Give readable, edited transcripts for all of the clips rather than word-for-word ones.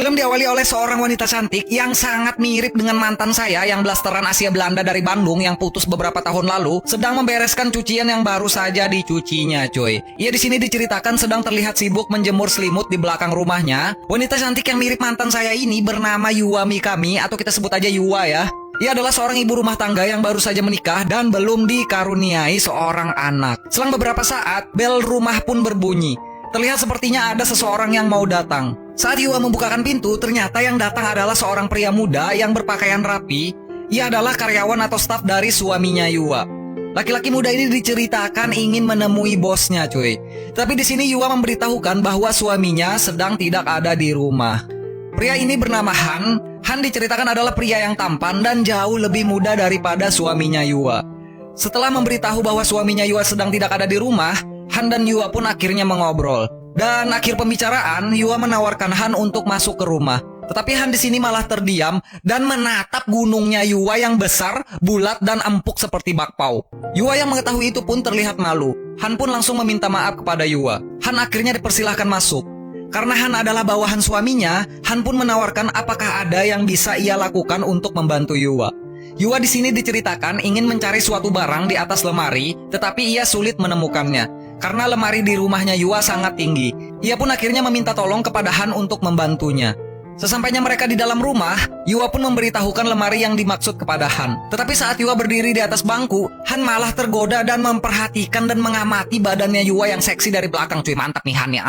Film diawali oleh seorang wanita cantik yang sangat mirip dengan mantan saya yang blasteran Asia Belanda dari Bandung yang putus beberapa tahun lalu, sedang membereskan cucian yang baru saja dicucinya, coy. Ia di sini diceritakan sedang terlihat sibuk menjemur selimut di belakang rumahnya. Wanita cantik yang mirip mantan saya ini bernama Yuwa Mikami, atau kita sebut aja Yuwa ya. Ia adalah seorang ibu rumah tangga yang baru saja menikah dan belum dikaruniai seorang anak. Selang beberapa saat, bel rumah pun berbunyi. Terlihat sepertinya ada seseorang yang mau datang. Saat Yuwa membukakan pintu, ternyata yang datang adalah seorang pria muda yang berpakaian rapi. Ia adalah karyawan atau staf dari suaminya Yuwa. Laki-laki muda ini diceritakan ingin menemui bosnya, cuy. Tapi di sini Yuwa memberitahukan bahwa suaminya sedang tidak ada di rumah. Pria ini bernama Han. Han diceritakan adalah pria yang tampan dan jauh lebih muda daripada suaminya Yuwa. Setelah memberitahu bahwa suaminya Yuwa sedang tidak ada di rumah, Han dan Yuwa pun akhirnya mengobrol. Dan akhir pembicaraan, Yuwa menawarkan Han untuk masuk ke rumah. Tetapi Han di sini malah terdiam dan menatap gunungnya Yuwa yang besar, bulat dan empuk seperti bakpao. Yuwa yang mengetahui itu pun terlihat malu. Han pun langsung meminta maaf kepada Yuwa. Han akhirnya dipersilahkan masuk. Karena Han adalah bawahan suaminya, Han pun menawarkan apakah ada yang bisa ia lakukan untuk membantu Yuwa. Yuwa di sini diceritakan ingin mencari suatu barang di atas lemari, tetapi ia sulit menemukannya. Karena lemari di rumahnya Yuwa sangat tinggi. Ia pun akhirnya meminta tolong kepada Han untuk membantunya. Sesampainya mereka di dalam rumah, Yuwa pun memberitahukan lemari yang dimaksud kepada Han. Tetapi saat Yuwa berdiri di atas bangku, Han malah tergoda dan memperhatikan dan mengamati badannya Yuwa yang seksi dari belakang. Cuy, mantap nih Han ya.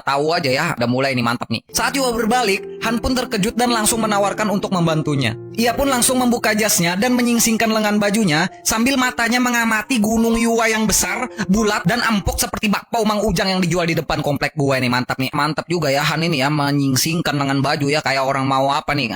Tahu aja ya, udah mulai nih mantap nih. Saat Yuwa berbalik, Han pun terkejut dan langsung menawarkan untuk membantunya. Ia pun langsung membuka jasnya dan menyingsingkan lengan bajunya sambil matanya mengamati gunung Yuwa yang besar, bulat dan empuk seperti bakpao Mang Ujang yang dijual di depan komplek gue nih. Mantap nih, mantap juga ya Han ini ya, menyingsingkan lengan baju ya, kayak orang mau apa nih?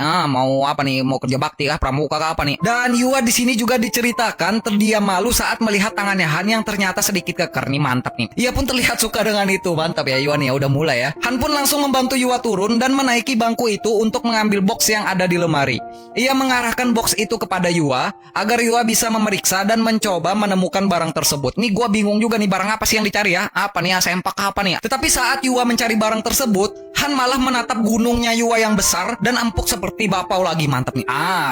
Mau kerja bakti kah, pramuka kah apa nih? Dan Yuwa di sini juga diceritakan terdiam malu saat melihat tangannya Han yang ternyata sedikit keker nih. Mantap nih. Ia pun terlihat suka dengan itu. Mantap ya Yuwa nih ya, udah mulai ya. Han pun langsung membantu Yuwa turun dan menaiki bangku itu untuk mengambil box yang ada di lemari. Ia mengarahkan box itu kepada Yuwa agar Yuwa bisa memeriksa dan mencoba menemukan barang tersebut. Nih gua bingung juga nih, barang apa sih yang dicari ya? Apa nih ya, sempak apa nih ya? Tetapi saat Yuwa mencari barang tersebut, Han malah menatap gunungnya Yuwa yang besar dan empuk seperti bakpao lagi. Mantap nih.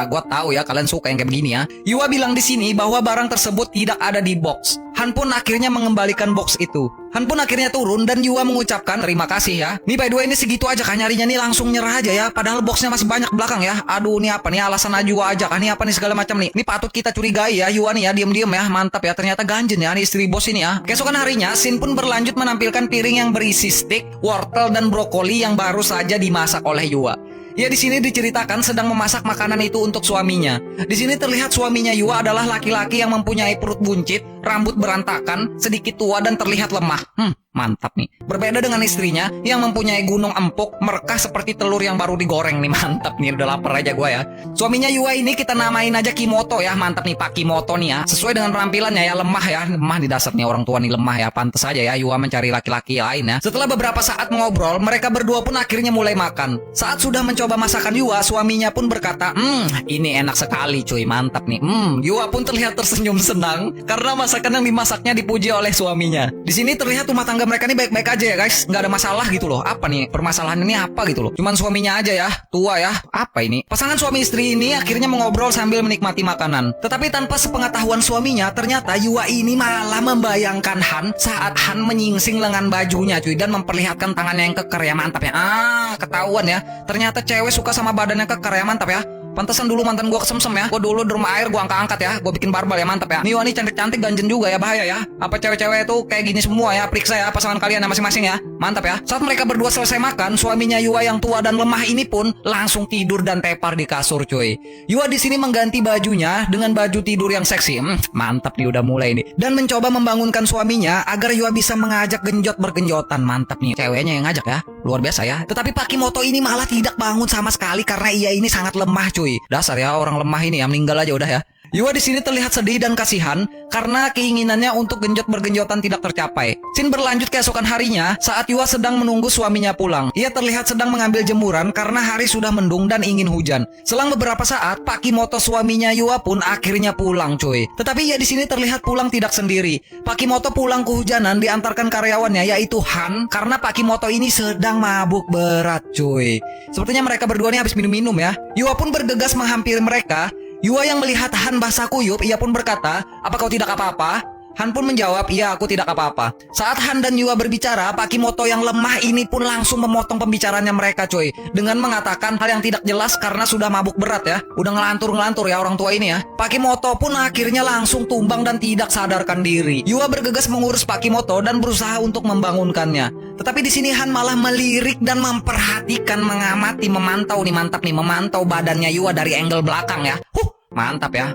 Gua tahu ya kalian suka yang kayak begini ya. Yuwa bilang di sini bahwa barang tersebut tidak ada di box. Han pun akhirnya mengembalikan box itu. Han pun akhirnya turun dan Yuwa mengucapkan terima kasih ya. Nih by the way ini segitu aja kan nyarinya nih, langsung nyerah aja ya. Padahal boxnya masih banyak belakang ya. Aduh nih apa nih, alasan Yuwa aja kan nih, apa nih segala macam nih. Ini patut kita curigai ya Yuwa nih ya, diem-diem ya. Mantap ya, ternyata ganjen ya nih istri bos ini ya. Keesokan harinya Shin pun berlanjut menampilkan piring yang berisi steak, wortel dan brokoli yang baru saja dimasak oleh Yuwa. Ia di sini diceritakan sedang memasak makanan itu untuk suaminya. Di sini terlihat suaminya Yuwa adalah laki-laki yang mempunyai perut buncit, rambut berantakan, sedikit tua dan terlihat lemah. Mantap nih. Berbeda dengan istrinya yang mempunyai gunung empuk, merekah seperti telur yang baru digoreng nih. Mantap nih, udah lapar aja gue ya. Suaminya Yuwa ini kita namain aja Kimoto ya. Mantap nih Pak Kimoto nih ya. Sesuai dengan penampilannya ya, lemah ya. Lemah di dasar nih, orang tua nih lemah ya. Pantes aja ya Yuwa mencari laki-laki lain ya. Setelah beberapa saat mengobrol, mereka berdua pun akhirnya mulai makan. Saat sudah mencoba masakan Yuwa, suaminya pun berkata, ini enak sekali cuy, mantap nih. Yuwa pun terlihat tersenyum senang karena masakan yang dimasaknya dipuji oleh suaminya. Di sini terlihat rumah tangga mereka ini baik-baik aja ya guys, nggak ada masalah gitu loh. Apa nih permasalahan ini apa gitu loh? Cuman suaminya aja ya, tua ya. Apa ini? Pasangan suami istri ini akhirnya mengobrol sambil menikmati makanan. Tetapi tanpa sepengetahuan suaminya, ternyata Yuwa ini malah membayangkan Han saat Han menyingsing lengan bajunya cuy dan memperlihatkan tangannya yang keker ya. Mantap ya. Ketahuan ya. Ternyata cewek suka sama badannya keker ya. Mantap ya. Pantesan dulu mantan gua kesemsem ya. Gua dulu di rumah air gua angkat-angkat ya. Gua bikin barbel ya, mantap ya. Nih Yuwa nih cantik-cantik, ganjen juga ya, bahaya ya. Apa cewek-cewek itu kayak gini semua ya? Periksa ya pasangan kalian ya masing-masing ya. Mantap ya. Saat mereka berdua selesai makan, suaminya Yuwa yang tua dan lemah ini pun langsung tidur dan tepar di kasur cuy. Yuwa di sini mengganti bajunya dengan baju tidur yang seksi. Mantap nih, udah mulai nih. Dan mencoba membangunkan suaminya agar Yuwa bisa mengajak genjot bergenjotan. Mantap nih, ceweknya yang ngajak ya. Luar biasa ya. Tetapi Pak Kimoto ini malah tidak bangun sama sekali karena ia ini sangat lemah cuy. Dasar ya orang lemah ini ya, meninggal aja udah ya. Yua di sini terlihat sedih dan kasihan karena keinginannya untuk genjot bergenjotan tidak tercapai. Scene berlanjut keesokan harinya saat Yua sedang menunggu suaminya pulang. Ia terlihat sedang mengambil jemuran karena hari sudah mendung dan ingin hujan. Selang beberapa saat, Pak Kimoto suaminya Yua pun akhirnya pulang, cuy. Tetapi ia di sini terlihat pulang tidak sendiri. Pak Kimoto pulang kehujanan diantarkan karyawannya yaitu Han karena Pak Kimoto ini sedang mabuk berat, cuy. Sepertinya mereka berdua nih habis minum-minum ya. Yua pun bergegas menghampiri mereka. Yua yang melihat Han basah kuyup, ia pun berkata, "Apa kau tidak apa-apa?" Han pun menjawab, "Iya, aku tidak apa-apa." Saat Han dan Yua berbicara, Pak Kimoto yang lemah ini pun langsung memotong pembicaranya mereka, coy, dengan mengatakan hal yang tidak jelas karena sudah mabuk berat ya. Udah ngelantur-ngelantur ya orang tua ini ya. Pak Kimoto pun akhirnya langsung tumbang dan tidak sadarkan diri. Yua bergegas mengurus Pak Kimoto dan berusaha untuk membangunkannya. Tetapi di sini Han malah melirik dan memperhatikan, mengamati, memantau nih, mantap nih, memantau badannya Yua dari angle belakang ya. Mantap ya.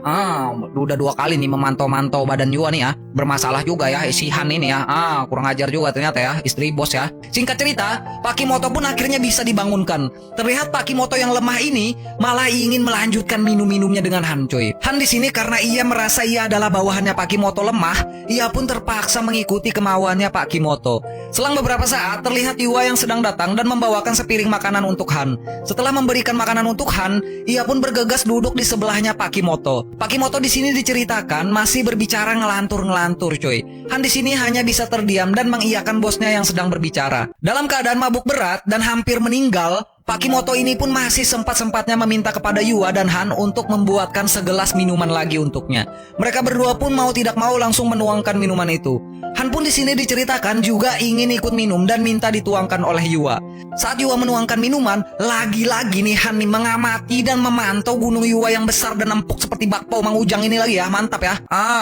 Udah 2 kali nih memantau-mantau badan Yua nih ya. Bermasalah juga ya si Han ini ya. Kurang ajar juga ternyata ya, istri bos ya. Singkat cerita, Pak Kimoto pun akhirnya bisa dibangunkan. Terlihat Pak Kimoto yang lemah ini malah ingin melanjutkan minum-minumnya dengan Han, coy. Han di sini karena ia merasa ia adalah bawahannya Pak Kimoto lemah, ia pun terpaksa mengikuti kemauannya Pak Kimoto. Selang beberapa saat, terlihat Yua yang sedang datang dan membawakan sepiring makanan untuk Han. Setelah memberikan makanan untuk Han, ia pun bergegas duduk di sebelahnya Pak Kimoto. Pak Kimoto di sini diceritakan masih berbicara ngelantur-ngelantur, coy. Han di sini hanya bisa terdiam dan mengiyakan bosnya yang sedang berbicara. Dalam keadaan mabuk berat dan hampir meninggal, Pak Kimoto ini pun masih sempat-sempatnya meminta kepada Yua dan Han untuk membuatkan segelas minuman lagi untuknya. Mereka berdua pun mau tidak mau langsung menuangkan minuman itu. Han pun di sini diceritakan juga ingin ikut minum dan minta dituangkan oleh Yua. Saat Yua menuangkan minuman, lagi-lagi nih Han nih mengamati dan memantau gunung Yua yang besar dan empuk seperti bakpao Mang Ujang ini lagi ya. Mantap ya.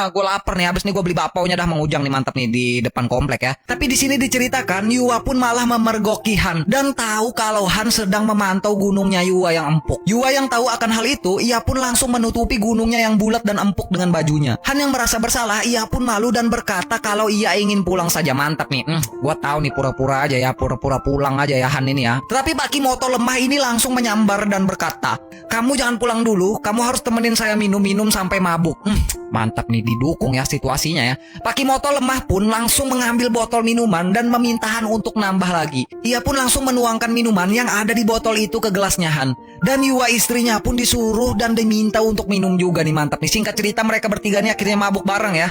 Gue lapar nih, habis nih gue beli bakpaunya dah Mang Ujang nih, mantap nih di depan komplek ya. Tapi di sini diceritakan Yua pun malah memergoki Han dan tahu kalau Han sedang memantau gunungnya Yua yang empuk. Yua yang tahu akan hal itu, ia pun langsung menutupi gunungnya yang bulat dan empuk dengan bajunya. Han yang merasa bersalah, ia pun malu dan berkata kalau ia ingin pulang saja. Mantap nih. Gua tahu nih pura-pura aja ya, pura-pura pulang aja ya Han ini ya. Tetapi Pak Kimoto lemah ini langsung menyambar dan berkata, "Kamu jangan pulang dulu, kamu harus temenin saya minum-minum sampai mabuk." Mantap nih, didukung ya situasinya ya. Pak Kimoto lemah pun langsung mengambil botol minuman dan meminta Han untuk nambah lagi. Ia pun langsung menuangkan minuman yang ada di botol itu ke gelasnya Han. Dan Yua istrinya pun disuruh dan diminta untuk minum juga nih, mantap nih. Singkat cerita mereka bertiga nih akhirnya mabuk bareng ya.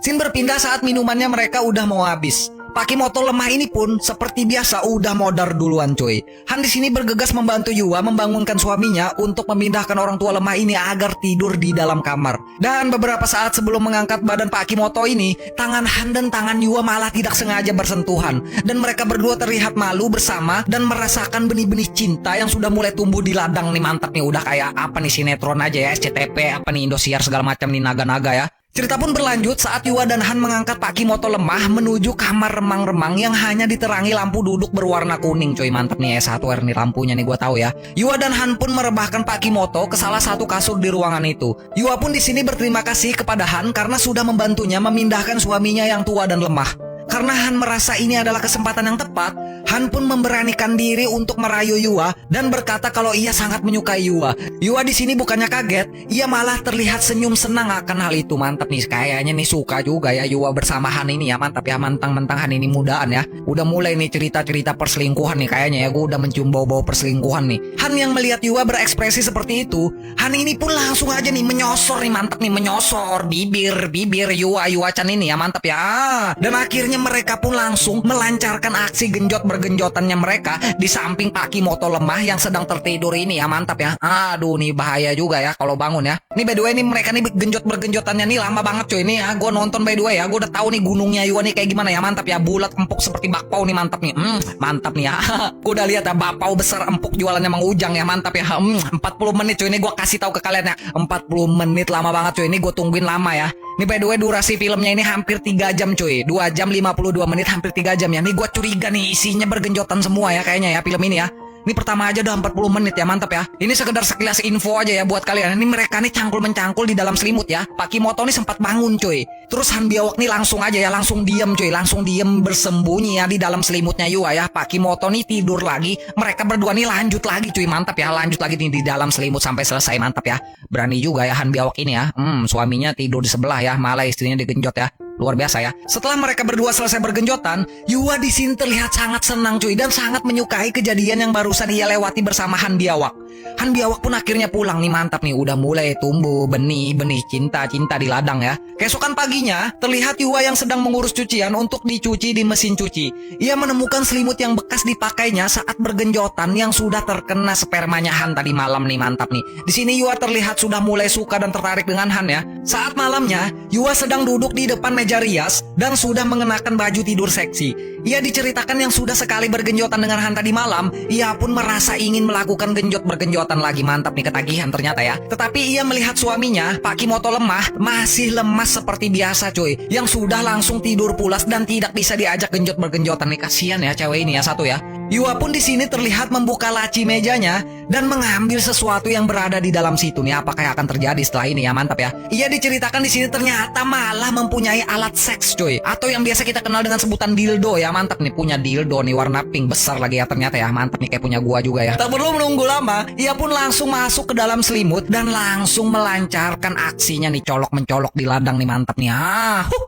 Scene berpindah saat minumannya mereka udah mau habis. Pak Kimoto lemah ini pun seperti biasa udah modar duluan, coy. Han di sini bergegas membantu Yua membangunkan suaminya untuk memindahkan orang tua lemah ini agar tidur di dalam kamar. Dan beberapa saat sebelum mengangkat badan Pak Kimoto ini, tangan Han dan tangan Yua malah tidak sengaja bersentuhan. Dan mereka berdua terlihat malu bersama dan merasakan benih-benih cinta yang sudah mulai tumbuh di ladang nih, mantap nih. Udah kayak apa nih, sinetron aja ya, SCTP, apa nih, Indosiar segala macam nih, naga-naga ya. Cerita pun berlanjut saat Yua dan Han mengangkat Pak Kimoto lemah menuju kamar remang-remang yang hanya diterangi lampu duduk berwarna kuning, coy. Mantap nih, S1R nih lampunya nih, gua tahu ya. Yua dan Han pun merebahkan Pak Kimoto ke salah satu kasur di ruangan itu. Yua pun di sini berterima kasih kepada Han karena sudah membantunya memindahkan suaminya yang tua dan lemah. Karena Han merasa ini adalah kesempatan yang tepat, Han pun memberanikan diri untuk merayu Yua dan berkata kalau ia sangat menyukai Yua. Yua di sini bukannya kaget, ia malah terlihat senyum senang akan hal itu. Mantap nih, kayaknya nih suka juga ya Yua bersama Han ini ya, mantap ya. Mentang-mentang Han ini mudaan ya, udah mulai nih cerita-cerita perselingkuhan nih kayaknya ya. Gue udah mencium bau-bau perselingkuhan nih. Han yang melihat Yua berekspresi seperti itu, Han ini pun langsung aja nih menyosor nih, mantap nih, menyosor bibir Yua Chan ini ya, mantap ya. Dan akhirnya mereka pun langsung melancarkan aksi genjot bergenjotannya mereka di samping Pak Kimoto lemah yang sedang tertidur ini ya, mantap ya. Aduh nih bahaya juga ya kalau bangun ya. Nih by the way nih mereka nih genjot bergenjotannya nih lama banget coy. Nih ya gue nonton by the way ya, gue udah tahu nih gunungnya Yua nih kayak gimana ya, mantap ya. Bulat empuk seperti bakpao nih, mantap nih. Mantap nih ya. Gue udah lihat ya bakpao besar empuk jualannya Mang Ujang ya, mantap ya. 40 menit coy, ini gue kasih tahu ke kalian ya. 40 menit lama banget coy, ini gue tungguin lama ya. Nih by the way durasi filmnya ini hampir 3 jam coy, 2 jam 52 menit, hampir 3 jam ya. Nih gue curiga nih isinya bergenjotan semua ya kayaknya ya film ini ya. Ini pertama aja udah 40 menit ya, mantap ya. Ini sekedar sekilas info aja ya buat kalian. Ini mereka nih cangkul-mencangkul di dalam selimut ya. Pak Kimoto nih sempat bangun coy. Terus Han Biawak nih langsung aja ya, langsung diem coy. Langsung diem bersembunyi ya di dalam selimutnya Yua ya. Pak Kimoto nih tidur lagi. Mereka berdua nih lanjut lagi cuy, mantap ya. Lanjut lagi nih di dalam selimut sampai selesai, mantap ya. Berani juga ya Han Biawak ini ya. Suaminya tidur di sebelah ya, malah istrinya digenjot ya. Luar biasa ya. Setelah mereka berdua selesai bergenjotan, Yua di sini terlihat sangat senang cuy dan sangat menyukai kejadian yang barusan ia lewati bersama Han Biawak. Han Biawak pun akhirnya pulang nih, mantap nih, udah mulai tumbuh benih-benih cinta-cinta di ladang ya. Keesokan paginya, terlihat Yua yang sedang mengurus cucian untuk dicuci di mesin cuci. Ia menemukan selimut yang bekas dipakainya saat bergenjotan yang sudah terkena spermanya Han tadi malam nih, mantap nih. Di sini Yua terlihat sudah mulai suka dan tertarik dengan Han ya. Saat malamnya, Yua sedang duduk di depan meja rias dan sudah mengenakan baju tidur seksi. Ia diceritakan yang sudah sekali bergenjotan dengan Han tadi malam, ia pun merasa ingin melakukan genjot-bergenjotan lagi, mantap nih, ketagihan ternyata ya. Tetapi ia melihat suaminya, Pak Kimoto masih lemas seperti biasa cuy, yang sudah langsung tidur pulas dan tidak bisa diajak genjot-bergenjotan nih, kasihan ya cewek ini ya satu ya. Yua pun di sini terlihat membuka laci mejanya dan mengambil sesuatu yang berada di dalam situ nih. Apakah yang akan terjadi setelah ini ya, mantap ya. Ia diceritakan di sini ternyata malah mempunyai alat seks cuy, atau yang biasa kita kenal dengan sebutan dildo ya, mantap nih, punya dildo nih warna pink besar lagi ya ternyata ya, mantap nih, kayak punya gua juga ya. Tak perlu menunggu lama, ia pun langsung masuk ke dalam selimut dan langsung melancarkan aksinya nih, colok-mencolok di ladang nih, mantap nih.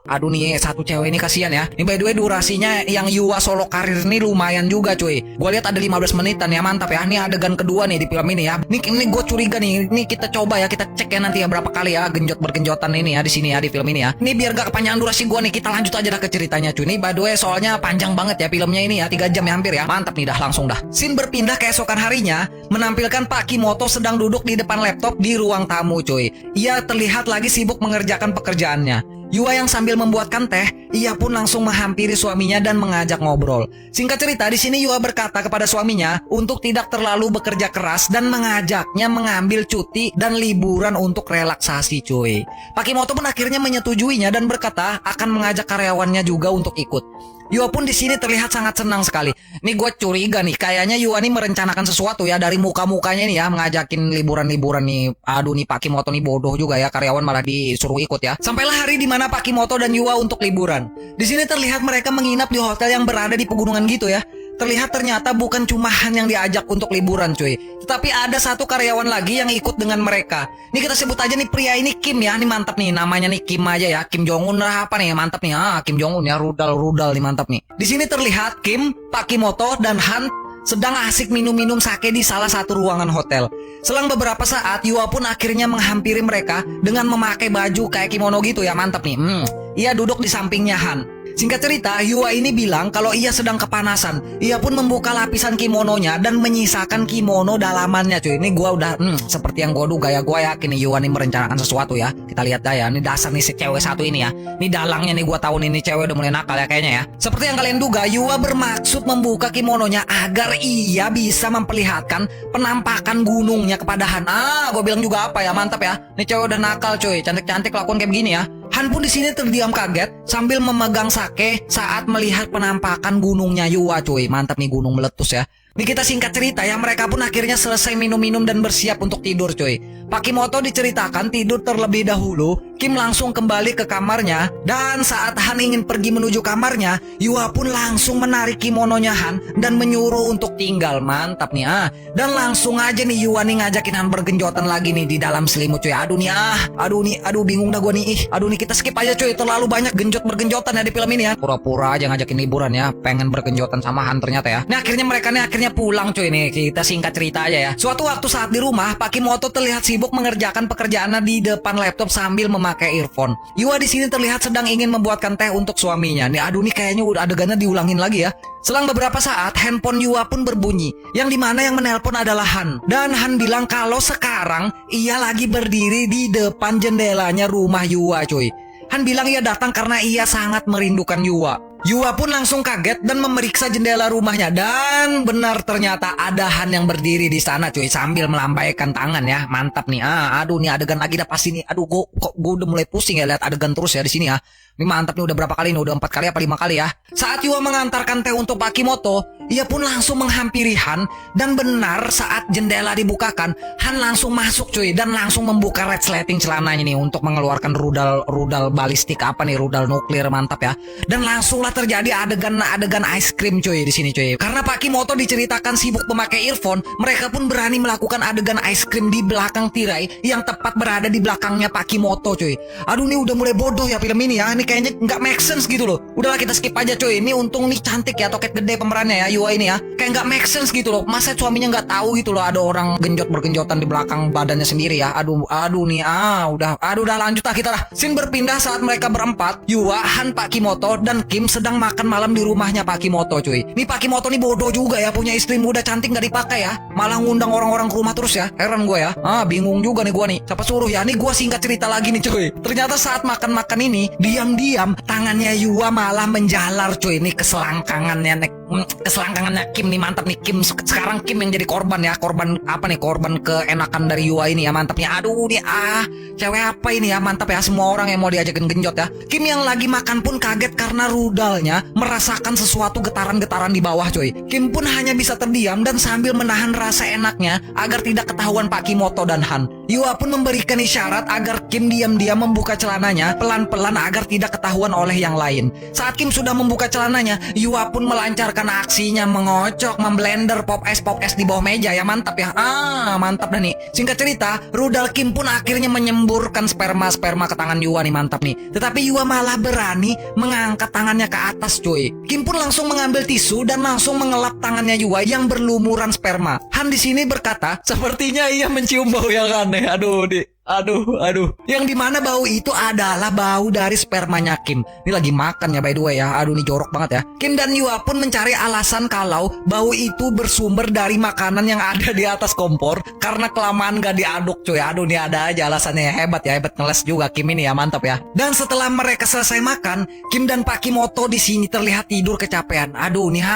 Aduh nih, satu cewek ini kasihan ya. Ini by the way durasinya yang Yua solo karir ini lumayan juga cuy. Gue lihat ada 15 menitan ya, mantap ya. Ini adegan kedua nih di film ini ya. Ini gue curiga nih. Ini kita coba ya, kita cek ya nanti ya berapa kali ya bergenjotan ini ya di sini ya di film ini ya. Ini biar gak kepanjangan durasi gue nih, kita lanjut aja dah ke ceritanya cuy. Ini by the way soalnya panjang banget ya filmnya ini ya, 3 jam ya hampir ya. Mantap nih, dah langsung dah. Scene berpindah keesokan harinya menampilkan Pak Kimoto sedang duduk di depan laptop di ruang tamu cuy. Ia terlihat lagi sibuk mengerjakan pekerjaannya. Yua yang sambil membuatkan teh, ia pun langsung menghampiri suaminya dan mengajak ngobrol. Singkat cerita, di sini Yua berkata kepada suaminya untuk tidak terlalu bekerja keras dan mengajaknya mengambil cuti dan liburan untuk relaksasi cuy. Pak Kimoto pun akhirnya menyetujuinya dan berkata akan mengajak karyawannya juga untuk ikut. Yua pun di sini terlihat sangat senang sekali. Nih gue curiga nih, kayaknya Yua nih merencanakan sesuatu ya dari muka-mukanya nih ya, mengajakin liburan-liburan nih. Aduh nih Pak Kimoto nih bodoh juga ya, karyawan malah disuruh ikut ya. Sampailah hari di mana Pak Kimoto dan Yua untuk liburan. Di sini terlihat mereka menginap di hotel yang berada di pegunungan gitu ya. Terlihat ternyata bukan cuma Han yang diajak untuk liburan cuy, tetapi ada satu karyawan lagi yang ikut dengan mereka. Ini kita sebut aja nih pria ini Kim ya, ini mantap nih, namanya nih Kim aja ya, Kim Jong Un lah apa nih, mantap nih, Kim Jong Un ya, rudal nih, mantap nih. Di sini terlihat Kim, Pak Kimoto dan Han sedang asik minum-minum sake di salah satu ruangan hotel. Selang beberapa saat, Yua pun akhirnya menghampiri mereka dengan memakai baju kayak kimono gitu ya, mantap nih. Ia duduk di sampingnya Han. Singkat cerita, Yua ini bilang kalau ia sedang kepanasan. Ia pun membuka lapisan kimononya dan menyisakan kimono dalamannya cuy. Ini gua udah seperti yang gua duga ya. Gua yakin nih Yua ini merencanakan sesuatu ya. Kita lihat dah ya. Ini dasar nih si cewek satu ini ya. Ini dalangnya nih, gua tahu nih ini cewek udah mulai nakal ya kayaknya ya. Seperti yang kalian duga, Yua bermaksud membuka kimononya agar ia bisa memperlihatkan penampakan gunungnya kepada Han. Gua bilang juga apa ya, mantap ya. Ini cewek udah nakal cuy. Cantik-cantik lakukan kayak begini ya. Han pun di sini terdiam kaget sambil memegang sake saat melihat penampakan gunungnya Yua cuy. Mantap nih, gunung meletus ya. Ini kita singkat cerita ya, mereka pun akhirnya selesai minum-minum dan bersiap untuk tidur cuy. Pak Kimoto diceritakan tidur terlebih dahulu. Kim langsung kembali ke kamarnya, dan saat Han ingin pergi menuju kamarnya, Yua pun langsung menarik kimononya Han dan menyuruh untuk tinggal. Mantap nih Dan langsung aja nih Yua nih ngajakin Han bergenjotan lagi nih di dalam selimut cuy. Aduh nih aduh bingung dah gua nih. Aduh nih, kita skip aja cuy, terlalu banyak bergenjotan ya di film ini ya. Pura-pura aja ngajakin liburan ya, pengen bergenjotan sama Han ternyata ya. Nih mereka akhirnya pulang cuy nih. Kita singkat cerita aja ya. Suatu waktu saat di rumah, Pak Kimoto terlihat sibuk mengerjakan pekerjaannya di depan laptop sambil memakai earphone. Yua di sini terlihat sedang ingin membuatkan teh untuk suaminya. Nih aduh nih, kayaknya udah adegannya diulangin lagi ya. Selang beberapa saat, handphone Yua pun berbunyi, yang dimana yang menelpon adalah Han. Dan Han bilang kalau sekarang ia lagi berdiri di depan jendelanya rumah Yua cuy. Han bilang ia datang karena ia sangat merindukan Yua. Yua pun langsung kaget dan memeriksa jendela rumahnya, dan benar ternyata ada Han yang berdiri di sana cuy sambil melambaikan tangan ya. Mantap nih. Aduh nih adegan lagi dah pasti nih. Aduh gue udah mulai pusing ya lihat adegan terus ya di sini ya. Ini mantap nih, udah berapa kali nih? Udah 4 kali apa 5 kali ya. Saat Yua mengantarkan teh untuk Pakimoto, ia pun langsung menghampiri Han. Dan benar saat jendela dibukakan, Han langsung masuk cuy. Dan langsung membuka resleting celananya nih untuk mengeluarkan rudal balistik apa nih, rudal nuklir, mantap ya. Dan langsunglah terjadi adegan ice cream cuy di sini cuy. Karena Pakimoto diceritakan sibuk memakai earphone, mereka pun berani melakukan adegan ice cream di belakang tirai yang tepat berada di belakangnya Pakimoto cuy. Aduh, ini udah mulai bodoh ya film ini ya. Ini kayaknya nggak make sense gitu loh. Udahlah kita skip aja cuy. Ini untung nih cantik ya, toket gede pemerannya ya Yua ini ya. Kayak nggak make sense gitu loh. Masa suaminya nggak tahu gitu loh ada orang bergenjotan di belakang badannya sendiri ya. Aduh nih udah lanjut lah kita lah. Scene berpindah saat mereka berempat, Yua, Han, Pakimoto dan Kim sedang makan malam di rumahnya Pakimoto cuy. Nih Pakimoto nih bodoh juga ya, punya istri muda cantik nggak dipakai ya. Malah ngundang orang-orang ke rumah terus ya. Heran gue ya. Bingung juga nih gue nih. Siapa suruh ya? Nih gue singkat cerita lagi nih cuy. Ternyata saat makan-makan ini, diam-diam tangannya Yua malah menjalar cuy. Ini keselangkangannya Kim nih, mantap nih. Kim sekarang Kim yang jadi korban ya. Korban apa nih? Korban keenakan dari Yua ini ya, mantapnya. Aduh nih cewek apa ini ya, mantap ya. Semua orang yang mau diajakin genjot ya. Kim yang lagi makan pun kaget karena rudalnya merasakan sesuatu getaran-getaran di bawah cuy. Kim pun hanya bisa terdiam dan sambil menahan rasa enaknya agar tidak ketahuan Pakimoto dan Han. Yua pun memberikan isyarat agar Kim diam-diam membuka celananya pelan-pelan agar tidak ketahuan oleh yang lain. Saat Kim sudah membuka celananya, Yua pun melancarkan aksinya mengocok, memblender pop es di bawah meja ya, mantap ya. Mantap dah nih. Singkat cerita, rudal Kim pun akhirnya menyemburkan sperma ke tangan Yua nih, mantap nih. Tetapi Yua malah berani mengangkat tangannya ke atas cuy. Kim pun langsung mengambil tisu dan langsung mengelap tangannya Yua yang berlumuran sperma. Han di sini berkata, sepertinya ia mencium bau yang aneh. Aduh. Yang dimana bau itu adalah bau dari spermanya Kim. Ini lagi makan ya by the way ya. Aduh, ini jorok banget ya. Kim dan Yua pun mencari alasan kalau bau itu bersumber dari makanan yang ada di atas kompor karena kelamaan gak diaduk cuy. Aduh, ini ada aja alasannya ya. Hebat ngeles juga Kim ini ya, mantap ya. Dan setelah mereka selesai makan, Kim dan Pakimoto di sini terlihat tidur kecapean. Aduh nih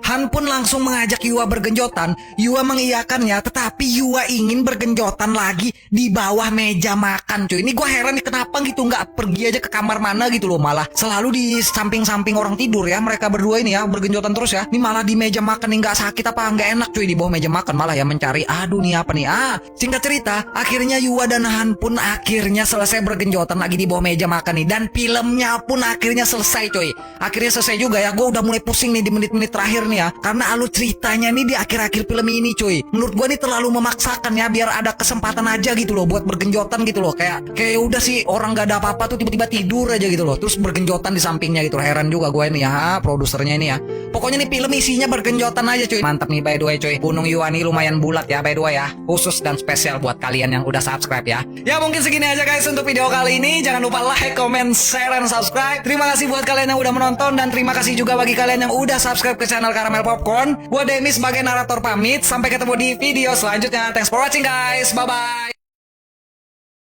Han pun langsung mengajak Yua bergenjotan. Yua mengiyakannya, tetapi Yua ingin bergenjotan lagi di bawah meja makan cuy. Ini gue heran nih kenapa gitu nggak pergi aja ke kamar mana gitu loh, malah selalu di samping-samping orang tidur ya. Mereka berdua ini ya bergenjotan terus ya. Ini malah di meja makan nih, nggak sakit apa nggak enak cuy di bawah meja makan, malah ya mencari. Aduh nih apa nih. Singkat cerita, akhirnya Yua dan Han pun akhirnya selesai bergenjotan lagi di bawah meja makan nih. Dan filmnya pun akhirnya selesai cuy. Akhirnya selesai juga ya. Gue udah mulai pusing nih di menit-menit terakhir nih ya, karena alur ceritanya nih di akhir-akhir film ini cuy. Menurut gue nih terlalu memaksakan ya, biar ada kesempatan aja gitu loh buat bergenjotan gitu loh. Kayak udah sih orang gak ada apa-apa tuh tiba-tiba tidur aja gitu loh, terus bergenjotan di sampingnya gitu loh. Heran juga gue ini ya, produsernya ini ya. Pokoknya nih film isinya bergenjotan aja cuy. Mantap nih by the way cuy. Gunung Yua nih lumayan bulat ya by the way ya. Khusus dan spesial buat kalian yang udah subscribe ya. Ya mungkin segini aja guys untuk video kali ini. Jangan lupa like, comment, share, dan subscribe. Terima kasih buat kalian yang udah menonton, dan terima kasih juga bagi kalian yang udah subscribe ke channel Caramel Popcorn. Gua Demi sebagai narator pamit. Sampai ketemu di video selanjutnya. Thanks for watching guys. Bye bye.